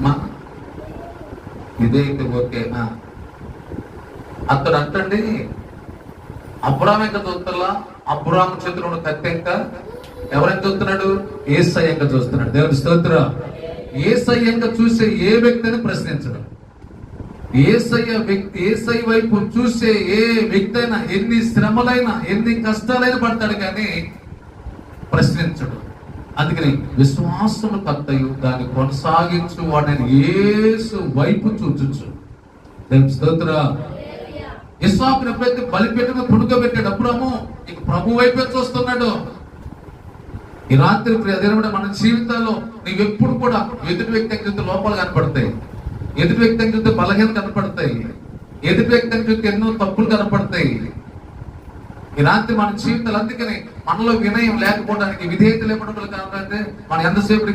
మా ఇదైతే ఓకే. అతడు అంటండి, అబ్రాహాం ఇంకా చూస్తలా, అబ్రాహాం చేతిలో ఉన్న కత్తి ఇంకా ఎవరైనా చూస్తున్నాడు? యేసయ్య ఇంకా చూస్తున్నాడు. దేవుని స్తోత్రం. యేసయ్య ఇంకా చూసే ఏ వ్యక్తిని ప్రశ్నించడం. యేసయ్య వైపు చూసే ఏ వ్యక్తి అయినా ఎన్ని శ్రమలైనా ఎన్ని కష్టాలైనా పడతాడు కానీ ప్రశ్నించడు. అందుకని విశ్వాసము కర్తయు దాన్ని కొనసాగించు వాడిని యేసు వైపు చూచు. దేవుని స్తోత్రం. ఇస్సాకును ఎప్పుడైతే బలిపీఠం పుడుకోబెట్టాడు అబ్రాహాము, ఇక ప్రభు వైపే చూస్తున్నాడు. ఈ రాత్రి మన జీవితాల్లో నీవెప్పుడు కూడా ఎదుటి వ్యక్తి చూస్తే లోపాలు కనపడతాయి, ఎదుటి వ్యక్తి చూస్తే బలహీన కనపడతాయి, ఎదుటి వ్యక్తి చూస్తే ఎన్నో తప్పులు కనపడతాయి. ఈ రాత్రి మన జీవితాలు అందుకని మనలో వినయం లేకపోవడానికి, విధేయత లేకపోవడానికి కారణం అంటే మనం ఎంతసేపు